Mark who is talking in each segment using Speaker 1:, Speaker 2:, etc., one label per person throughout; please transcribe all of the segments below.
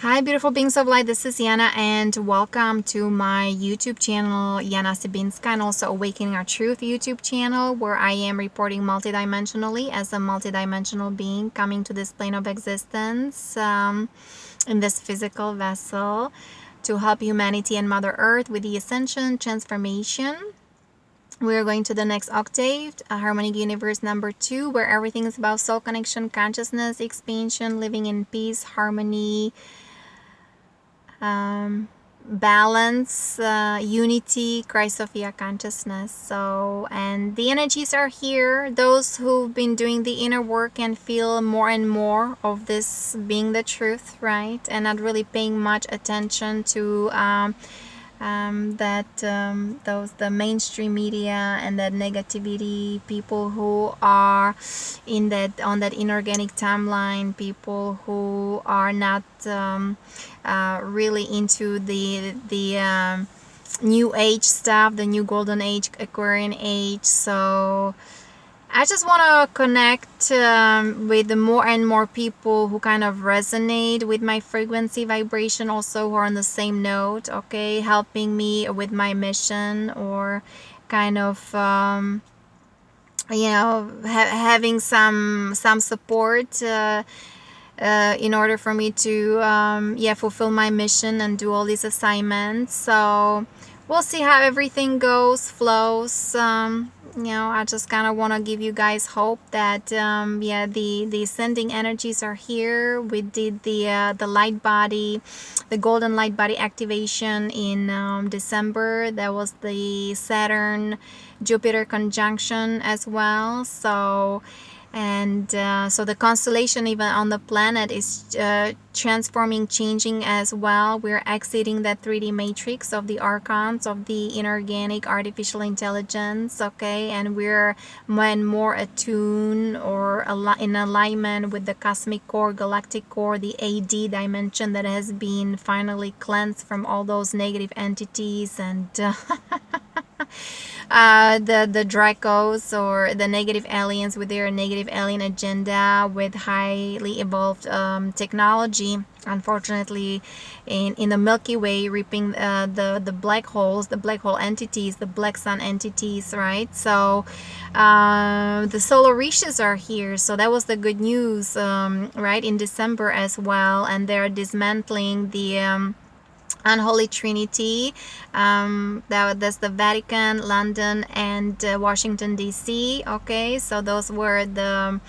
Speaker 1: Hi, beautiful beings of light. This is Yana, and welcome to my YouTube channel, Yana and also Awakening Our Truth YouTube channel, where I am reporting multidimensionally as a multidimensional being coming to this plane of existence in this physical vessel to help humanity and Mother Earth with the Ascension transformation. We're going to the next octave, Harmonic Universe number 2, where everything is about soul connection, consciousness, expansion, living in peace, harmony, balance, unity, Christ Sophia consciousness. So, and the energies are here. Those who've been doing the inner work and feel more and more of this being the truth, right? And not really paying much attention to the mainstream media and that negativity, people who are in that on that inorganic timeline, people who are not really into the new age stuff, the new golden age, Aquarian age. So I just want to connect with the more and more people who kind of resonate with my frequency vibration, also who are on the same note, okay, helping me with my mission, or kind of having some support in order for me to fulfill my mission and do all these assignments. So we'll see how everything flows. I just kind of want to give you guys hope that the ascending energies are here. We did the light body, the golden light body activation in December. That was the Saturn Jupiter conjunction as well. So the constellation even on the planet is transforming, changing as well. We're exiting that 3D matrix of the archons of the inorganic artificial intelligence, okay, and we're more and more attuned or in alignment with the cosmic core, galactic core, the AD dimension that has been finally cleansed from all those negative entities and the Dracos or the negative aliens with their negative alien agenda with highly evolved technology. Unfortunately, in the Milky Way, reaping the black holes, the black hole entities, the black sun entities, right? So the solar rishis are here. So that was the good news, right, in December as well. And they're dismantling the Unholy Trinity. That's the Vatican, London, and Washington D.C. Okay, so those were the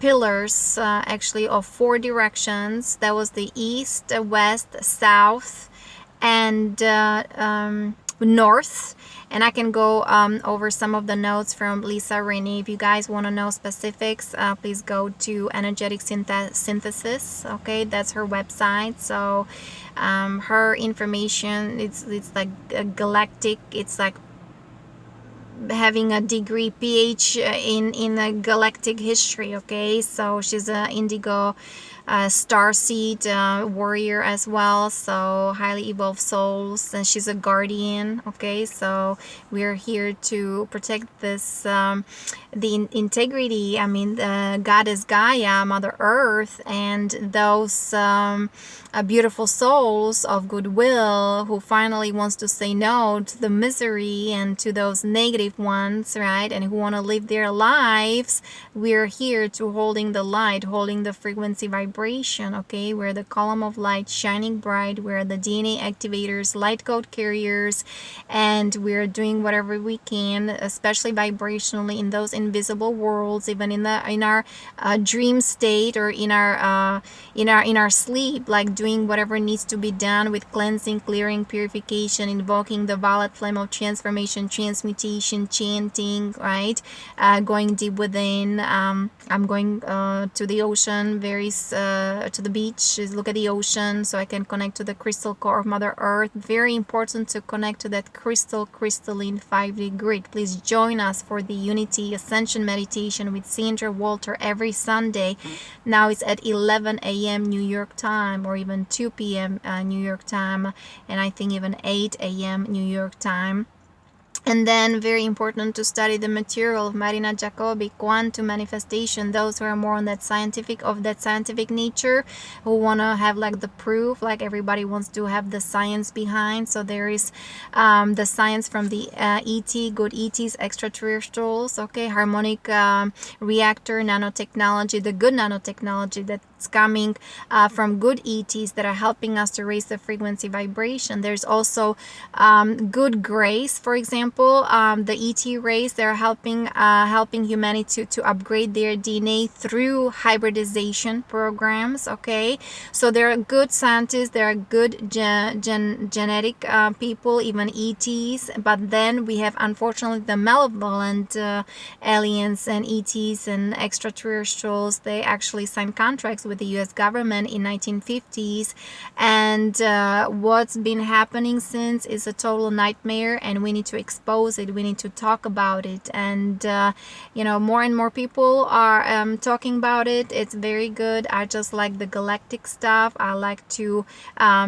Speaker 1: pillars actually of 4 directions. That was the east, west, south, and north. And I can go over some of the notes from Lisa Rainey. If you guys want to know specifics, please go to Energetic Synthesis. Okay, that's her website. So her information, it's like a galactic. It's like having a degree PH in a galactic history. Okay, so she's an indigo starseed warrior as well, so highly evolved souls, and she's a guardian. Okay, so we're here to protect this the integrity, the goddess Gaia, Mother Earth, and those beautiful souls of goodwill who finally wants to say no to the misery and to those negative ones, right, and who want to live their lives. We're here to holding the light, holding the frequency vibration. Okay, we're the column of light shining bright. We're the DNA activators, light code carriers, and we're doing whatever we can, especially vibrationally, in those invisible worlds, even in our dream state, or in our sleep, like doing whatever needs to be done with cleansing, clearing, purification, invoking the violet flame of transformation, transmutation, chanting, right, going deep within. I'm going to the ocean, to the beach, look at the ocean, so I can connect to the crystal core of Mother Earth. Very important to connect to that crystalline 5D grid. Please join us for the Unity Ascension meditation with Sandra Walter every Sunday. Now it's at 11 a.m. New York time, or even 2 p.m. New York time, and I think even 8 a.m. New York time. And then very important to study the material of Marina Jacobi, quantum manifestation. Those who are more on that scientific nature, who want to have like the proof, like everybody wants to have the science behind. So there is the science from the ET, good ETs, extraterrestrials, okay, harmonic reactor, nanotechnology, the good nanotechnology that's coming from good ETs that are helping us to raise the frequency vibration. There's also good grace, for example, the ET race. They're helping humanity to upgrade their DNA through hybridization programs. Okay, so there are good scientists, there are good genetic people, even ETs. But then we have, unfortunately, the malevolent aliens and ETs and extraterrestrials. They actually signed contracts with the U.S. government in 1950s, and what's been happening since is a total nightmare, and we need to expose it. We need to talk about it, and more and more people are talking about it. It's very good. I just like the galactic stuff. I like to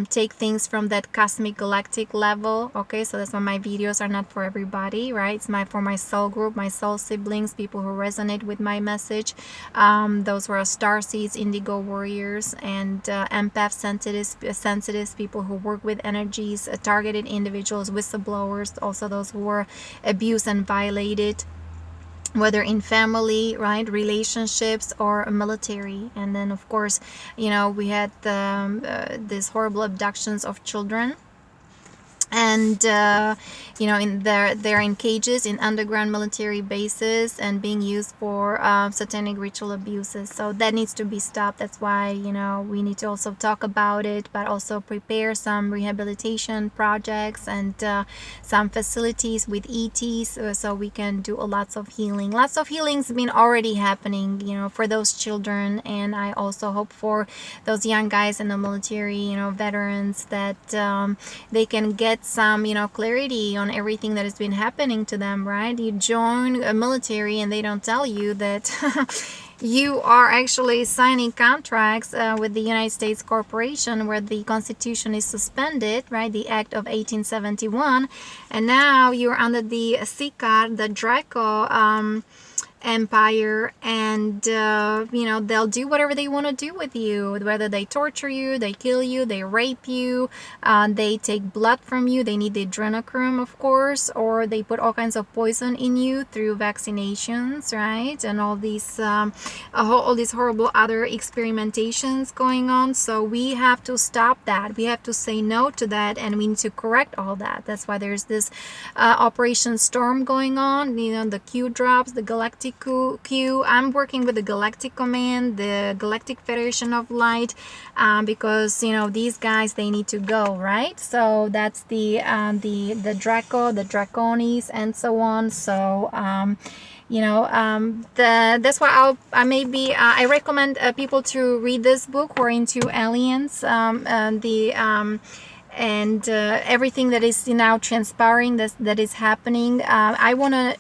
Speaker 1: take things from that cosmic galactic level. Okay, so that's why my videos are not for everybody, right? It's for my soul group, my soul siblings, people who resonate with my message. Those who are star seeds, indigo warriors, and empath sensitives, people who work with energies, targeted individuals, whistleblowers, also those who were abused and violated, whether in family, right, relationships, or military. And then of course, we had these horrible abductions of children, and they're in cages in underground military bases and being used for satanic ritual abuses. So that needs to be stopped. That's why we need to also talk about it, but also prepare some rehabilitation projects and some facilities with ETs, so we can do lots of healing. Lots of healing's been already happening for those children, and I also hope for those young guys in the military, veterans, that they can get some clarity on everything that has been happening to them, right? You join a military and they don't tell you that you are actually signing contracts with the United States corporation, where the Constitution is suspended, right? The Act of 1871, and now you're under the SICAR, the Draco empire, and they'll do whatever they want to do with you, whether they torture you, they kill you, they rape you, they take blood from you, they need the adrenochrome, of course, or they put all kinds of poison in you through vaccinations, right? And all these horrible other experimentations going on. So we have to stop that. We have to say no to that, and we need to correct all that. That's why there's this Operation Storm going on, the Q drops, the Galactic Q. I'm working with the Galactic Command, the Galactic Federation of Light, because these guys, they need to go, right? So that's the Draco, the Draconis, and so on. So that's why I recommend people to read this book who are into aliens, and everything that is now transpiring, that is happening. I wanna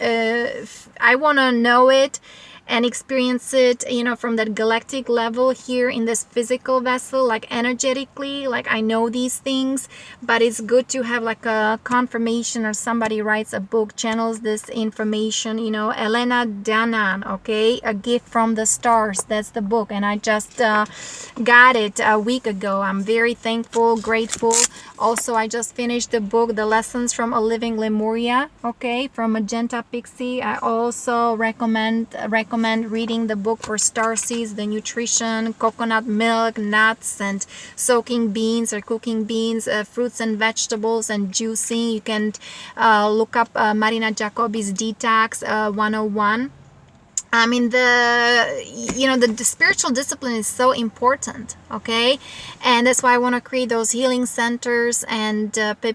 Speaker 1: know it and experience it, from that galactic level here in this physical vessel, like energetically, like I know these things. But it's good to have like a confirmation, or somebody writes a book, channels this information. Elena Danan, okay, A Gift from the Stars, that's the book, and I just got it a week ago. I'm very thankful, grateful. Also, I just finished the book, The Lessons from a Living Lemuria, okay, from Magenta Pixie. I also recommend reading the book for starseeds, the nutrition, coconut milk, nuts, and soaking beans or cooking beans, fruits and vegetables, and juicing. You can look up Marina Jacobi's Detox 101. I mean, the spiritual discipline is so important, okay? And that's why I want to create those healing centers and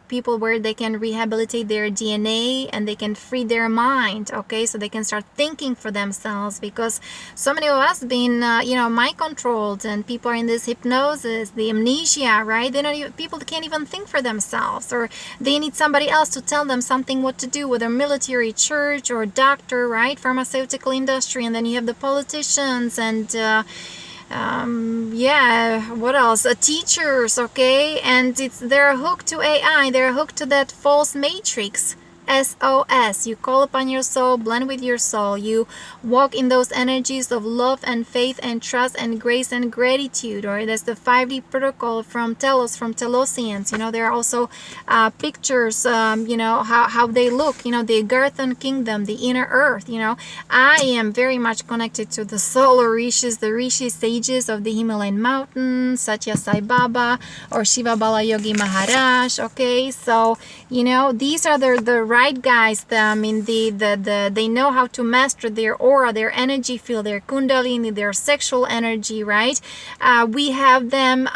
Speaker 1: people where they can rehabilitate their DNA and they can free their mind, okay? So they can start thinking for themselves, because so many of us been, mind controlled, and people are in this hypnosis, the amnesia, right? People can't even think for themselves, or they need somebody else to tell them something, what to do, whether military, church, or doctor, right? Pharmaceutical industry. And then you have the politicians and what else, teachers, okay? And they're hooked to AI, they're hooked to that false matrix, SOS. You call upon your soul, blend with your soul. You walk in those energies of love and faith and trust and grace and gratitude. Or that's the 5D protocol from Telos, from Telosians. You know, there are also pictures, you know, how they look, you know, the Garthan kingdom, the inner earth. You know, I am very much connected to the solar rishis, the rishi sages of the Himalayan mountains, such as Sai Baba or Shiva Bala Yogi Maharaj. Okay, so you know, these are the right guys. I mean, they know how to master their aura, their energy field, their kundalini, their sexual energy, right? We have them,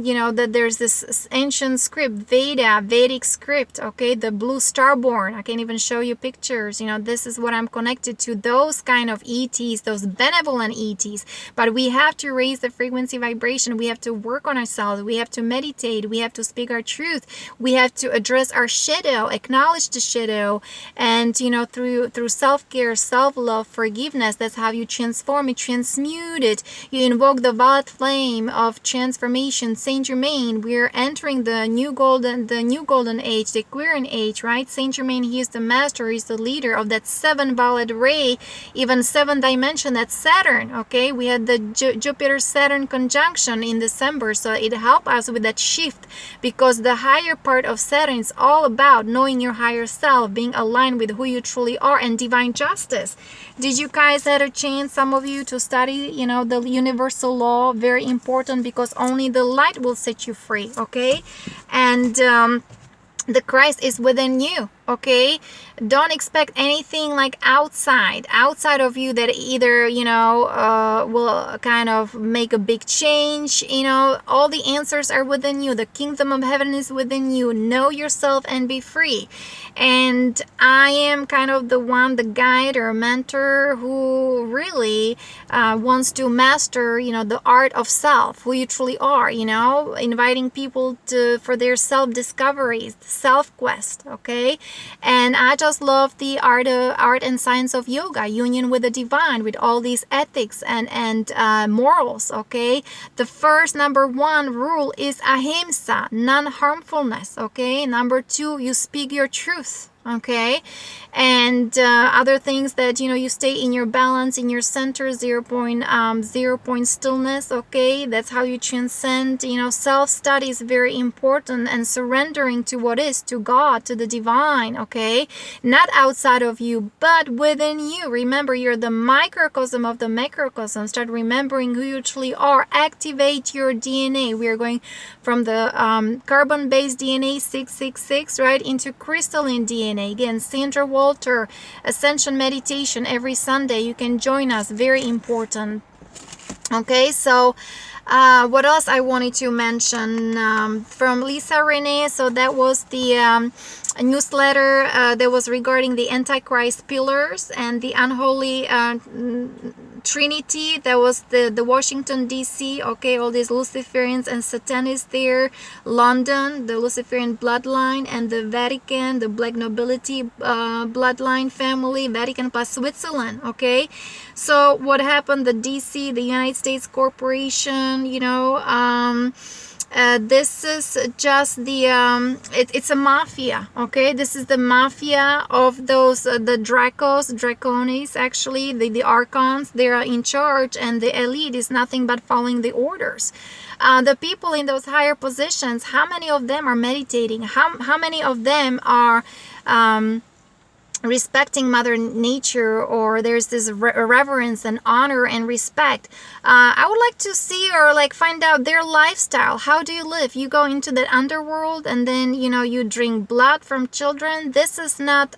Speaker 1: you know, that there's this ancient script, Vedic script, okay, the blue starborn. I can't even show you pictures. You know, this is what I'm connected to, those kind of ETs, those benevolent ETs. But we have to raise the frequency vibration. We have to work on ourselves. We have to meditate. We have to speak our truth. We have to address our shadow, acknowledge the shadow, and you know, through self-care, self-love, forgiveness, that's how you transform it, transmute it. You invoke the violet flame of transformation, Saint Germain. We're entering the new golden age, the Aquarian age, right? Saint Germain, he is the master, he's the leader of that 7 violet ray, even 7 dimension, that's Saturn. Okay, we had the Jupiter Saturn conjunction in December, so it helped us with that shift, because the higher part of Saturn is all about knowing your higher self, being aligned with who you truly are, and divine justice. Did you guys had a chance, some of you, to study, you know, the universal law? Very important, because only the light will set you free. Okay, and the Christ is within you. Okay, don't expect anything like outside of you that either, you know, will kind of make a big change. You know, all the answers are within you. The kingdom of heaven is within you. Know yourself and be free. And I am kind of the one, the guide or mentor who really wants to master, you know, the art of self, who you truly are, you know, inviting people for their self-discoveries, self-quest. Okay, and I just love the art and science of yoga, union with the divine, with all these ethics and morals. Okay, the first number 1 rule is ahimsa, non-harmfulness. Okay, number 2, you speak your truth. Okay, and other things that, you know, you stay in your balance, in your center, 0 point stillness. Okay, that's how you transcend. You know, self-study is very important, and surrendering to what is, to God, to the divine. Okay, not outside of you, but within you. Remember, you're the microcosm of the macrocosm. Start remembering who you truly are. Activate your DNA. We are going from the carbon-based DNA 666 right into crystalline DNA. Again, Sandra Walter, Ascension meditation every Sunday. You can join us. Very important. Okay, so what else I wanted to mention from Lisa Renee. So that was the newsletter that was regarding the Antichrist pillars and the unholy Trinity. That was the Washington DC. Okay, all these Luciferians and Satanists there. London, the Luciferian bloodline, and the Vatican, the Black nobility bloodline family, Vatican plus Switzerland. Okay, so what happened? The DC, the United States Corporation, you know, this is just the it's a mafia. Okay, this is the mafia of those the draconis, actually the archons. They are in charge, and the elite is nothing but following the orders. The people in those higher positions, how many of them are meditating? How many of them are respecting Mother Nature, or there's this reverence and honor and respect? I would like to see, or like find out their lifestyle. How do you live? You go into the underworld and then, you know, you drink blood from children. This is not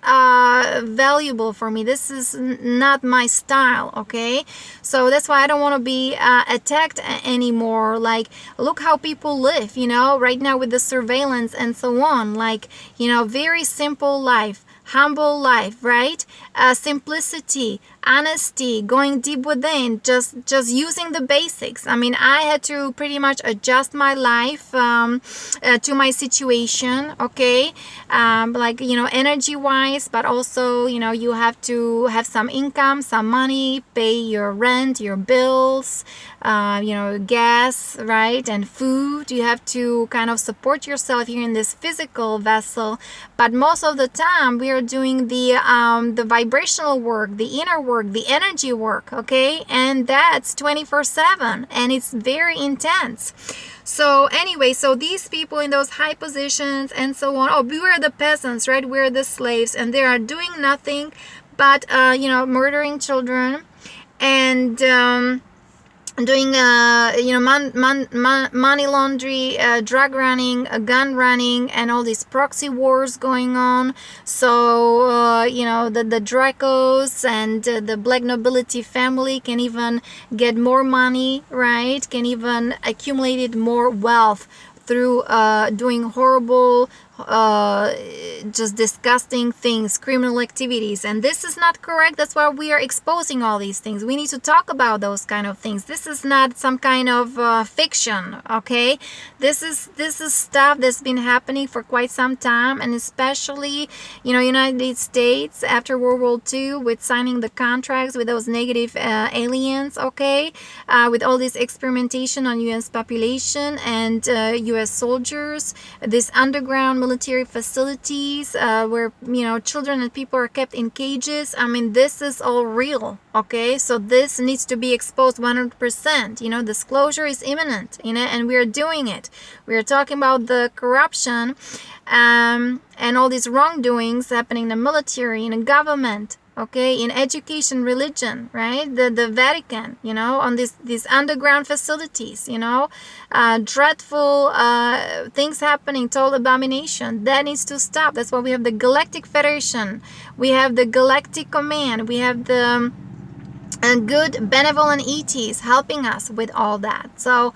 Speaker 1: valuable for me. This is not my style. Okay, so that's why I don't want to be attacked anymore. Like, look how people live, you know, right now with the surveillance and so on. Like, you know, very simple life, humble life, right? Simplicity. honesty, going deep within, just using the basics. I mean, I had to pretty much adjust my life to my situation, okay? Like, you know, energy wise, but also, you know, you have to have some income, some money, pay your rent, your bills, you know, gas, right, and food. You have to kind of support yourself here in this physical vessel. But most of the time, we are doing the vibrational work, the inner work, the energy work, okay, and that's 24/7, and it's very intense. So anyway, so these people in those high positions and so on, oh, we were the peasants, right? We're the slaves, and they are doing nothing but you know, murdering children and doing you know, money laundry, drug running, gun running, and all these proxy wars going on. So you know, the Dracos and the black nobility family can even get more money, right? Can even accumulate more wealth through doing horrible, just disgusting things, criminal activities. And this is not correct. That's why we are exposing all these things. We need to talk about those kind of things. This is not some kind of fiction, okay? This is stuff that's been happening for quite some time, and especially, you know, United States after World War II, with signing the contracts with those negative aliens, okay, with all this experimentation on U.S. population and U.S. soldiers, this underground military facilities where, you know, children and people are kept in cages. I mean, this is all real, okay? So this needs to be exposed 100%. You know, disclosure is imminent, you know, and we are doing it. We are talking about the corruption and all these wrongdoings happening in the military, in the government, okay, in education, religion, right? The Vatican, you know, on these underground facilities, you know, dreadful things happening, total abomination. That needs to stop. That's why we have the Galactic Federation, we have the Galactic Command, we have the good benevolent ETs helping us with all that. So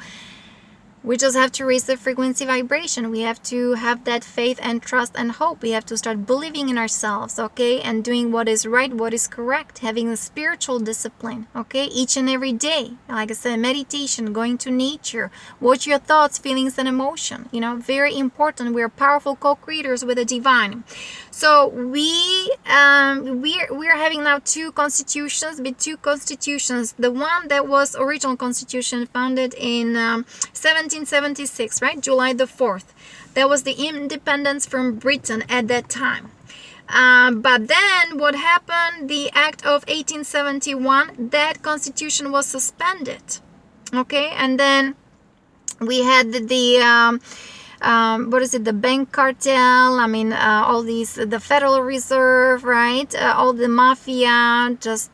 Speaker 1: we just have to raise the frequency vibration. We have to have that faith and trust and hope. We have to start believing in ourselves, okay? And doing what is right, what is correct. Having a spiritual discipline, okay? Each and every day. Like I said, meditation, going to nature. Watch your thoughts, feelings, and emotion. You know, very important. We're powerful co-creators with the divine. So we're having now two constitutions. The one that was original constitution founded in 1776, right? July the 4th. That was the independence from Britain at that time. But then what happened? The Act of 1871, that constitution was suspended. Okay, and then we had the the bank cartel. I mean, all these, the Federal Reserve, right? All the mafia, just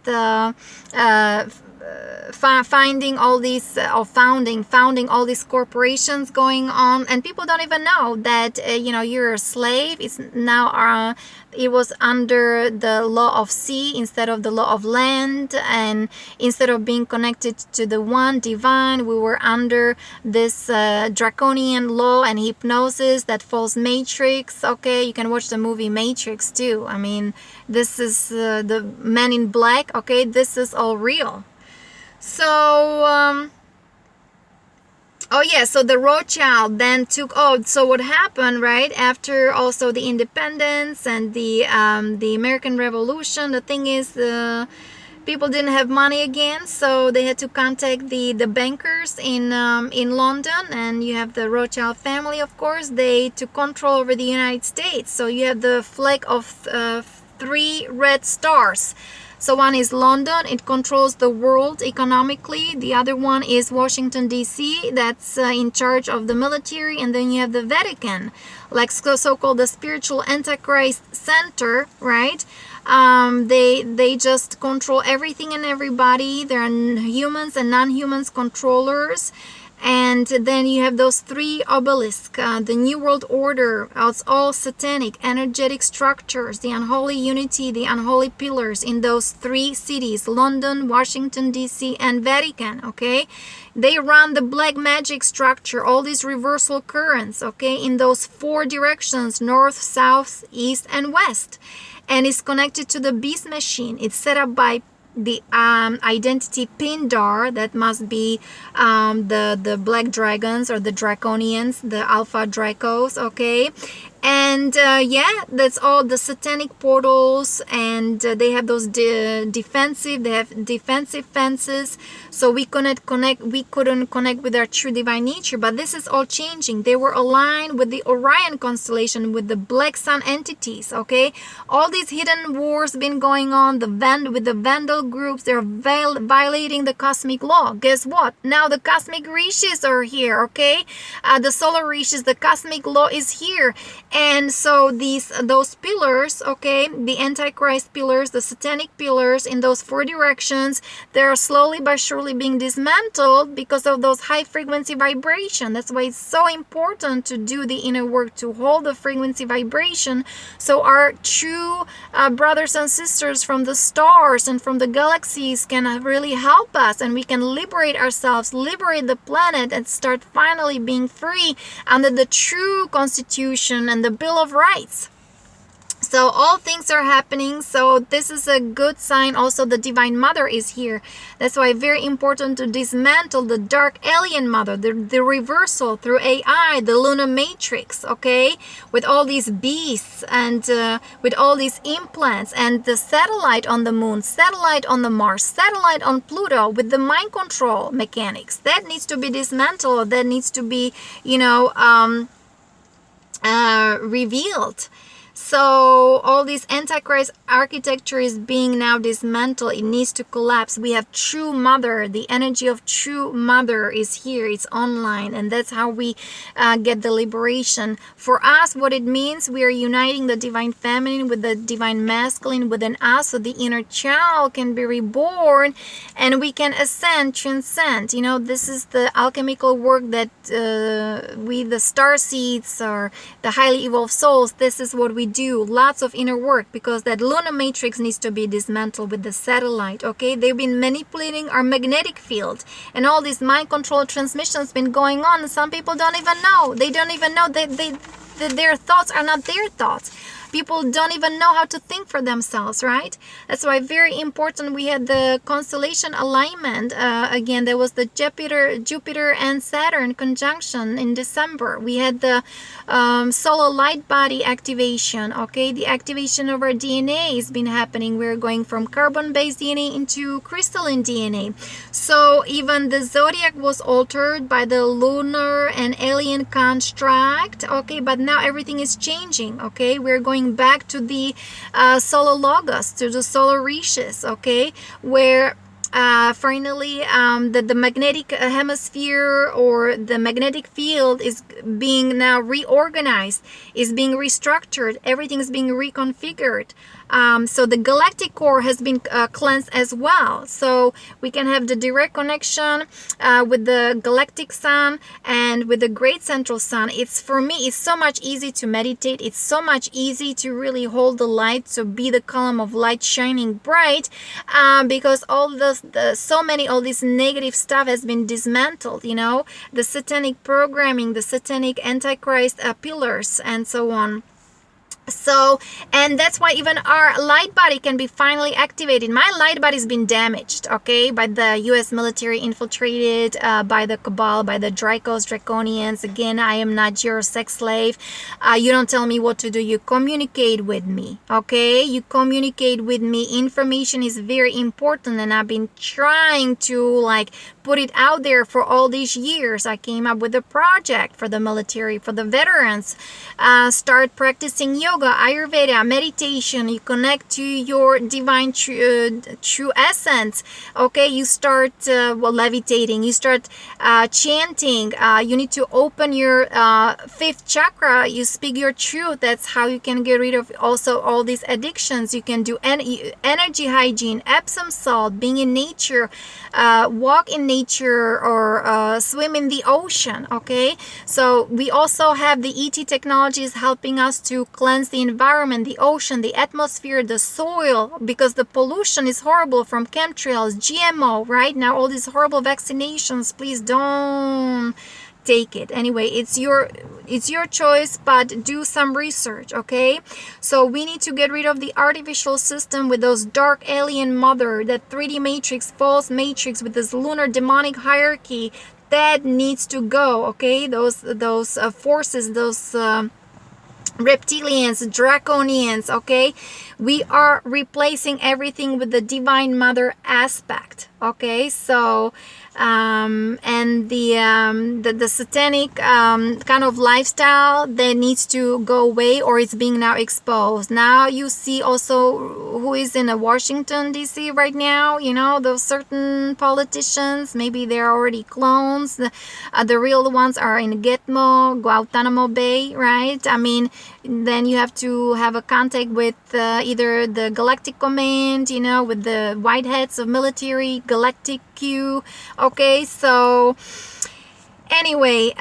Speaker 1: finding all these founding all these corporations going on, and people don't even know that you know, you're a slave. It's now it was under the law of sea instead of the law of land, and instead of being connected to the one divine, we were under this draconian law and hypnosis, that false matrix. Okay, you can watch the movie Matrix too. I mean, this is the Man in Black. Okay, this is all real. So so the Rothschild then took, so what happened, right, after also the independence and the American Revolution, the thing is, people didn't have money again, so they had to contact the bankers in London, and you have the Rothschild family, of course. They took control over the United States. So you have the flag of 3 red stars. So one is London, it controls the world economically. The other one is Washington, D.C., that's in charge of the military. And then you have the Vatican, like so-called the spiritual Antichrist center, right? They just control everything and everybody. There are humans and non-humans controllers. And then you have those 3 obelisks, the New World Order. It's all satanic, energetic structures, the unholy unity, the unholy pillars in those 3 cities, London, Washington, D.C., and Vatican, okay? They run the black magic structure, all these reversal currents, okay, in those 4 directions, north, south, east, and west. And it's connected to the beast machine. It's set up by the identity Pindar, that must be the black dragons or the draconians, the alpha dracos, okay. And yeah, that's all the satanic portals, and they have those defensive fences, so we couldn't connect with our true divine nature. But this is all changing. They were aligned with the Orion constellation, with the black sun entities, okay. All these hidden wars been going on, with the Vandal groups. They're violating the cosmic law. Guess what? Now the cosmic rishis are here, okay. The solar rishis, the cosmic law is here. And so those pillars, okay, the Antichrist pillars, the satanic pillars in those 4 directions, they're slowly but surely being dismantled because of those high frequency vibration. That's why it's so important to do the inner work, to hold the frequency vibration, so our true brothers and sisters from the stars and from the galaxies can really help us, and we can liberate ourselves, liberate the planet, and start finally being free under the true constitution and the Bill of Rights. So all things are happening. So this is a good sign. Also, the Divine Mother is here. That's why very important to dismantle the dark alien mother, the reversal through AI, the lunar matrix, okay, with all these beasts and with all these implants, and the satellite on the moon, satellite on the Mars, satellite on Pluto, with the mind control mechanics. That needs to be dismantled. That needs to be, revealed. So all this Antichrist architecture is being now dismantled. It needs to collapse. We have True Mother. The energy of True Mother is here. It's online, and that's how we get the liberation. For us, what it means, we are uniting the Divine Feminine with the Divine Masculine within us, so the inner child can be reborn, and we can ascend, transcend. This is the alchemical work that we, the star seeds, or the highly evolved souls, this is what we do. Lots of inner work, because that lunar matrix needs to be dismantled with the satellite, okay. They've been manipulating our magnetic field, and all these mind control transmissions been going on, and some people don't even know. They don't even know that their thoughts are not their thoughts. People don't even know how to think for themselves, right? That's why very important. We had the constellation alignment. Again, there was the Jupiter and Saturn conjunction in December. We had the solar light body activation, okay? The activation of our DNA has been happening. We're going from carbon-based DNA into crystalline DNA. So even the zodiac was altered by the lunar and alien construct, okay? But now everything is changing, okay? We're going back to the solar logos, to the solar rishis, okay, where finally the magnetic hemisphere, or the magnetic field, is being now reorganized, is being restructured, everything is being reconfigured. So the galactic core has been cleansed as well, so we can have the direct connection with the galactic sun and with the great central sun. For me, it's so much easy to meditate. It's so much easy to really hold the light, so be the column of light shining bright, because all this negative stuff has been dismantled, the satanic programming, the satanic Antichrist pillars, and so on. So, and that's why even our light body can be finally activated. My light body has been damaged, okay, by the US military, infiltrated by the cabal, by the draconians. Again, I am not your sex slave. You don't tell me what to do. You communicate with me, okay? You communicate with me. Information is very important, and I've been trying to put it out there for all these years. I came up with a project for the military, for the veterans. Start practicing yoga, Ayurveda, meditation. You connect to your divine true essence. Okay, you start levitating. You start chanting. You need to open your fifth chakra. You speak your truth. That's how you can get rid of also all these addictions. You can do energy hygiene, Epsom salt, being in nature, walk in nature, or swim in the ocean. Okay, so we also have the ET technologies helping us to cleanse the environment, the ocean, the atmosphere, the soil, because the pollution is horrible from chemtrails, GMO, right? Now all these horrible vaccinations, please don't take it. Anyway, it's your choice, but do some research, okay? So we need to get rid of the artificial system with those dark alien mother, that 3D matrix, false matrix with this lunar demonic hierarchy. That needs to go, okay? Those forces, those reptilians, draconians, okay? We are replacing everything with the divine mother aspect, okay? So and the satanic kind of lifestyle that needs to go away, or it's being now exposed. Now you see also who is in Washington DC right now, you know, those certain politicians, maybe they're already clones. The real ones are in Gitmo, Guantanamo Bay, right? I mean, then you have to have a contact with either the Galactic Command, you know, with the whiteheads of military, Galactic Q. Okay, so anyway,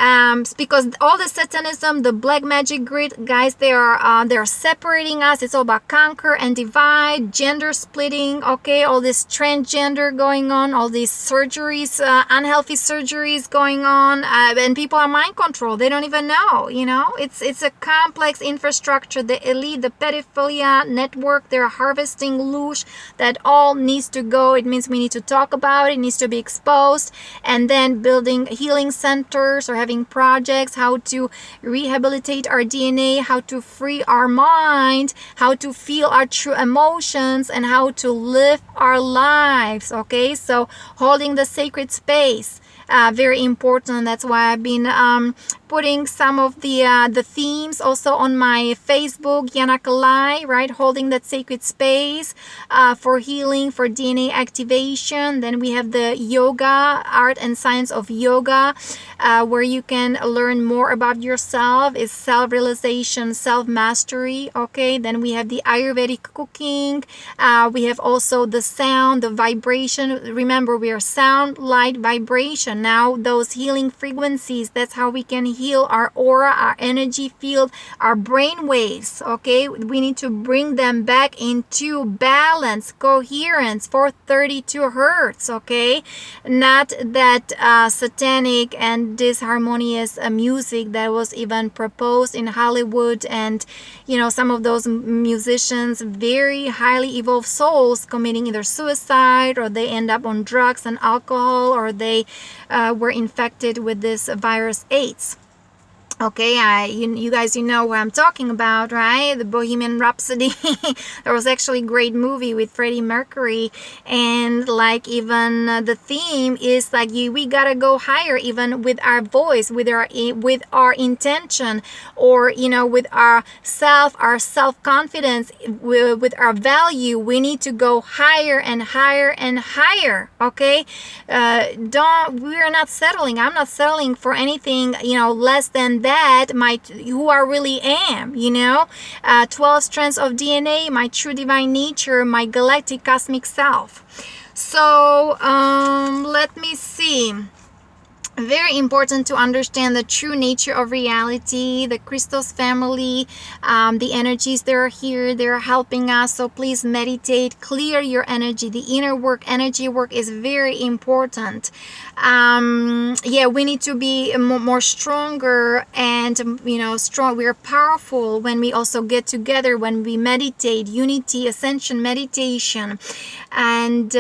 Speaker 1: because all the satanism, the black magic grid, guys, they're separating us. It's all about conquer and divide, gender splitting, okay? All this transgender going on, all these surgeries, unhealthy surgeries going on, and people are mind controlled. They don't even know, you know? It's a complex infrastructure. The elite, the pedophilia network, they're harvesting loosh. That all needs to go. It means we need to talk about it. It needs to be exposed, and then building healing centers or having projects, how to rehabilitate our DNA, how to free our mind, how to feel our true emotions, and how to live our lives, okay? So holding the sacred space, very important. That's why I've been putting some of the themes also on my Facebook, Yanakalai, right? Holding that sacred space for healing, for DNA activation. Then we have the yoga, art and science of yoga, where you can learn more about yourself. Is self-realization, self-mastery, okay? Then we have the Ayurvedic cooking. We have also the sound, the vibration. Remember, we are sound, light, vibration. Now those healing frequencies, that's how we can heal our aura, our energy field, our brain waves, okay? We need to bring them back into balance, coherence, 432 hertz, okay? Not that satanic and disharmonious music that was even proposed in Hollywood, and you know, some of those musicians, very highly evolved souls, committing either suicide, or they end up on drugs and alcohol, or they were infected with this virus AIDS. Okay, you guys, you know what I'm talking about, right? The Bohemian Rhapsody. There was actually a great movie with Freddie Mercury, and like even the theme is like we gotta go higher, even with our voice, with our intention, or you know, with our self confidence, with our value. We need to go higher and higher and higher. Okay, we're not settling. I'm not settling for anything, you know, less than that, who I really am, you know. 12 strands of DNA, my true divine nature, my galactic cosmic self. So let me see. Very important to understand the true nature of reality, the Christos family, the energies that are here, they're helping us. So please meditate, clear your energy. The inner work, energy work is very important. Yeah, we need to be more stronger, and you know, strong. We're powerful when we also get together, when we meditate, unity, ascension meditation. And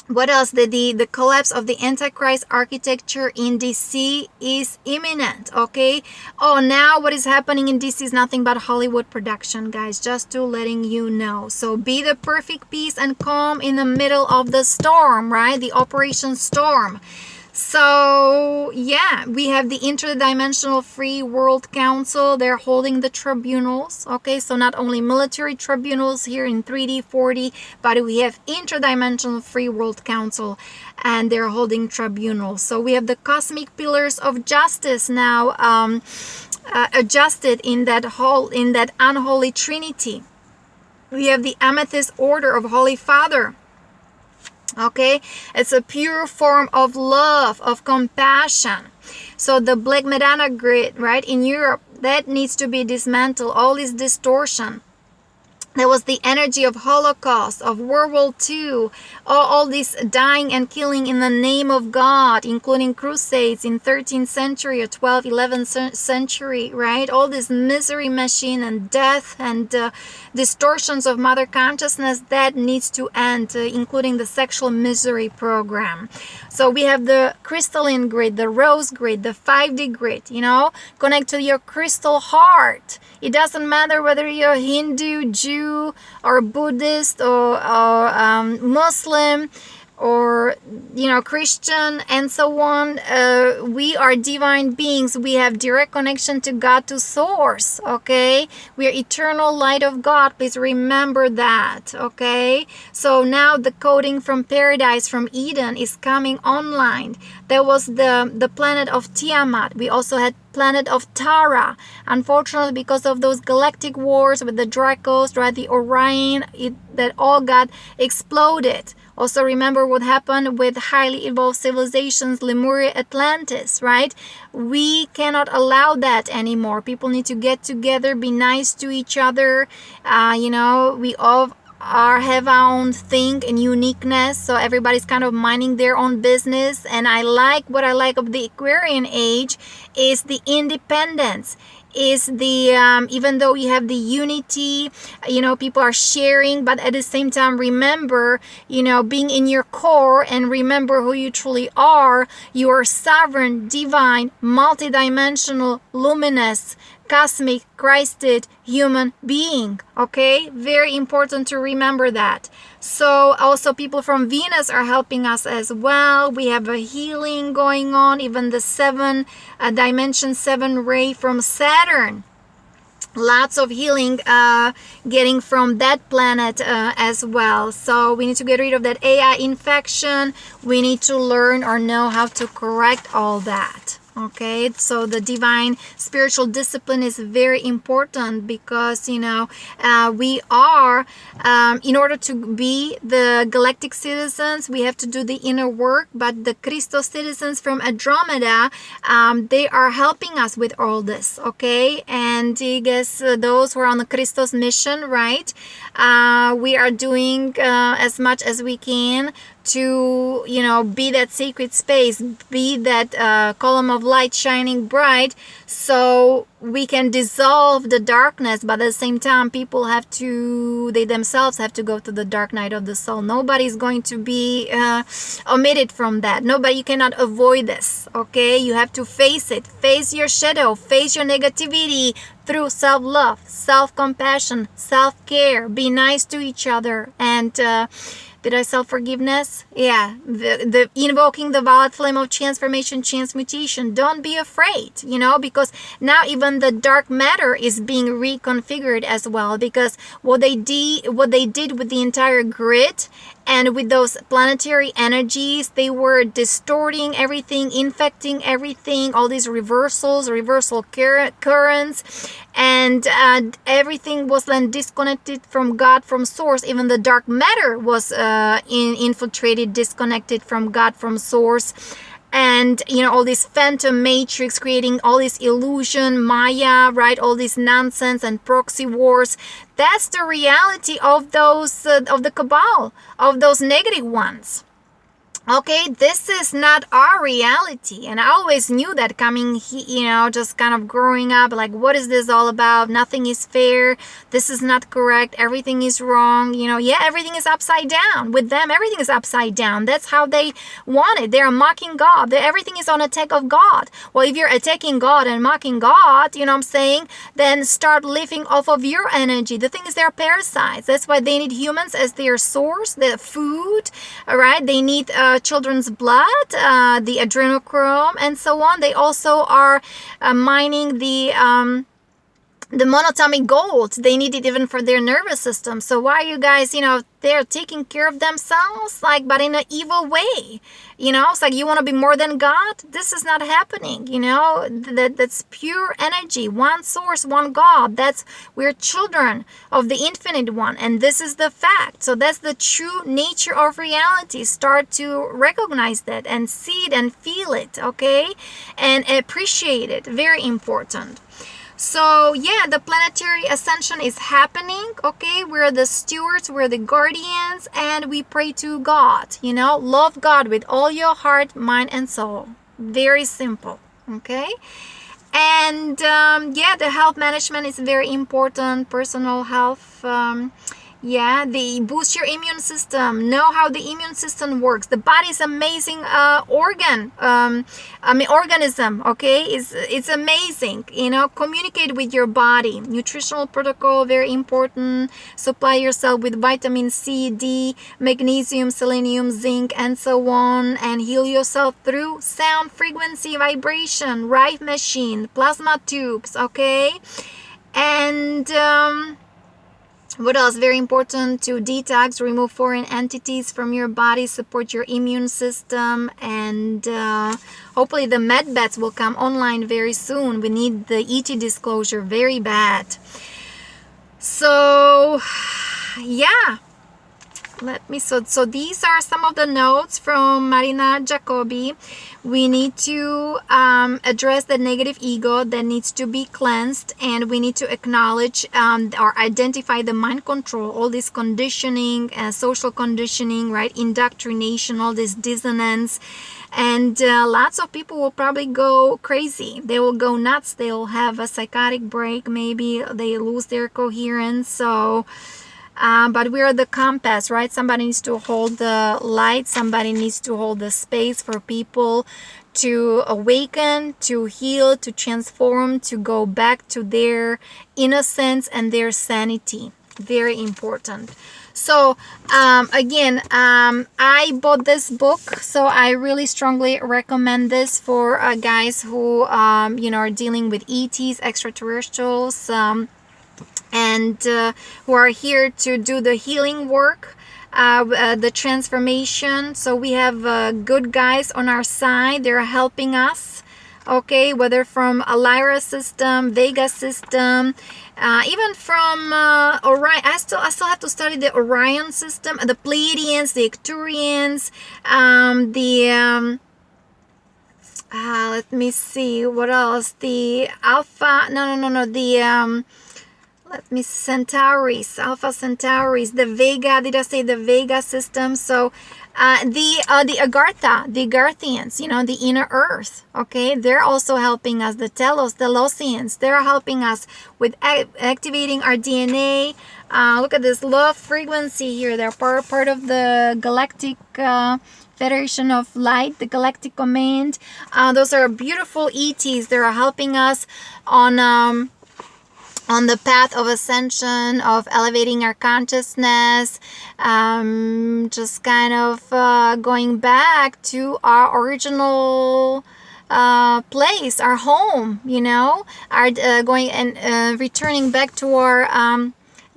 Speaker 1: what else? The collapse of the Antichrist architecture in DC is imminent, okay? Oh, now what is happening in DC is nothing but Hollywood production, guys, just to letting you know. So be the perfect peace and calm in the middle of the storm, right? The Operation Storm. So yeah, we have the Interdimensional Free World Council. They're holding the tribunals, okay? So not only military tribunals here in 3D, 4D, but we have Interdimensional Free World Council, and they're holding tribunals. So we have the cosmic pillars of justice now adjusted in that unholy trinity. We have the Amethyst Order of Holy Father. Okay, it's a pure form of love, of compassion. So the Black Madonna grid, right, in Europe, that needs to be dismantled. All this distortion. There was the energy of Holocaust, of World War II, all this dying and killing in the name of God, including crusades in 13th century or 12th, 11th century, right? All this misery machine and death and distortions of mother consciousness that needs to end, including the sexual misery program. So we have the crystalline grid, the rose grid, the 5D grid, connect to your crystal heart. It doesn't matter whether you're Hindu, Jew, or Buddhist, or Muslim, or Christian, and so on. We are divine beings. We have direct connection to God, to source. Okay, we are eternal light of God. Please remember that. Okay, so now the coding from paradise, from Eden, is coming online. There was the planet of Tiamat. We also had planet of Tara. Unfortunately, because of those galactic wars with the Dracos, right, the Orion, that all got exploded. Also remember what happened with highly evolved civilizations, Lemuria, Atlantis, right? We cannot allow that anymore. People need to get together, be nice to each other. We all have our own thing and uniqueness, so everybody's kind of minding their own business. And what I like of the Aquarian age is the independence, is the even though you have the unity, people are sharing, but at the same time remember, being in your core, and remember who you truly are. You are sovereign, divine, multidimensional, luminous, cosmic, Christed human being. Okay, very important to remember that. So also people from Venus are helping us as well. We have a healing going on, even the 7 dimension 7 ray from Saturn. Lots of healing getting from that planet as well. So we need to get rid of that AI infection. We need to learn or know how to correct all that. Okay, so the divine spiritual discipline is very important, because we are in order to be the galactic citizens, we have to do the inner work. But the Christos citizens from Andromeda, they are helping us with all this. Okay, and I guess those who are on the Christos mission, right, we are doing as much as we can to be that sacred space, be that column of light shining bright, so we can dissolve the darkness. But at the same time, they themselves have to go to the dark night of the soul. Nobody's going to be omitted from that. You cannot avoid this. Okay, you have to face it, face your shadow, face your negativity through self-love, self-compassion, self-care. Be nice to each other. And did I self-forgiveness? Yeah. The invoking the violet flame of transformation, transmutation. Don't be afraid, because now even the dark matter is being reconfigured as well, because what they did with the entire grid and with those planetary energies, they were distorting everything, infecting everything, all these reversal currents, and everything was then disconnected from God, from source. Even the dark matter was infiltrated, disconnected from God, from source. And all this phantom matrix creating all this illusion, Maya, right, all this nonsense and proxy wars. That's the reality of those of the cabal, of those negative ones. Okay, this is not our reality. And I always knew that coming, just kind of growing up, like, what is this all about? Nothing is fair. This is not correct. Everything is wrong. Everything is upside down. With them, everything is upside down. That's how they want it. They are mocking God. Everything is on attack of God. Well, if you're attacking God and mocking God, then start living off of your energy. The thing is, they're parasites. That's why they need humans as their source, their food, all right? They need children's blood, the adrenochrome, and so on. They also are mining the monatomic gold. They need it even for their nervous system. So why are you guys, they're taking care of themselves, but in an evil way. It's like, you want to be more than God? This is not happening. That's pure energy, one source, one God. We're children of the infinite one, and this is the fact. So that's the true nature of reality. Start to recognize that and see it and feel it, okay, and appreciate it. Very important. So yeah, the planetary ascension is happening. Okay, we're the stewards, we're the guardians, and we pray to God. You know, love God with all your heart, mind, and soul. Very simple. Okay. And yeah, the health management is very important. Personal health. Yeah, they boost your immune system. Know how the immune system works. The body is amazing organism. Okay, it's amazing. You know, communicate with your body. Nutritional protocol very important. Supply yourself with vitamin C, D, magnesium, selenium, zinc, and so on, and heal yourself through sound, frequency, vibration, Rife machine, plasma tubes. Okay, and what else? Very important to detox, remove foreign entities from your body, support your immune system, and hopefully the med beds will come online very soon. We need the ET disclosure very bad. So yeah, so these are some of the notes from Marina Jacobi. We need to address the negative ego that needs to be cleansed, and we need to acknowledge or identify the mind control, all this conditioning, social conditioning, right, indoctrination, all this dissonance. And lots of people will probably go crazy. They will go nuts. They'll have a psychotic break. Maybe they lose their coherence. So but we are the compass, right? Somebody needs to hold the light. Somebody needs to hold the space for people to awaken, to heal, to transform, to go back to their innocence and their sanity. Very important. So again, I bought this book, so I really strongly recommend this for guys who are dealing with ETs, extraterrestrials, and who are here to do the healing work, the transformation. So we have good guys on our side. They're helping us, okay, whether from a Lyra system, Vega system, even from Orion. I still have to study the Orion system, the Pleiadians, the Icturians, let me see what else, the Alpha, the Centauris, Alpha Centauris, the Vega, did I say the Vega system? So the Agartha, the Agarthians, the inner earth, okay, they're also helping us. The Telos, the Losians, they're helping us with activating our DNA. Look at this love frequency here. They're part of the Galactic Federation of Light, the Galactic Command. Those are beautiful ETs. They're helping us on the path of ascension, of elevating our consciousness, just kind of going back to our original place, our home, our going and returning back to our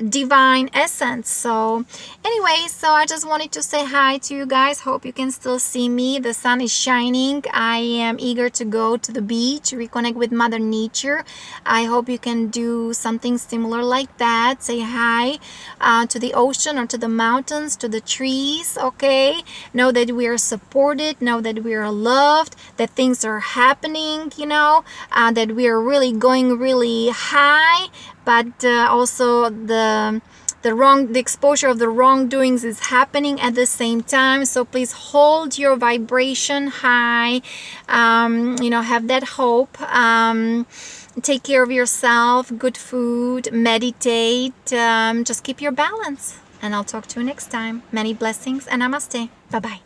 Speaker 1: divine essence. So anyway, so I just wanted to say hi to you guys. Hope you can still see me. The sun is shining. I am eager to go to the beach, reconnect with Mother Nature. I hope you can do something similar like that. Say hi to the ocean or to the mountains, to the trees, okay? Know that we are supported, know that we are loved, that things are happening, that we are really going really high, but also the exposure of the wrongdoings is happening at the same time. So please hold your vibration high, have that hope, take care of yourself, good food, meditate, just keep your balance, and I'll talk to you next time. Many blessings and namaste. Bye bye.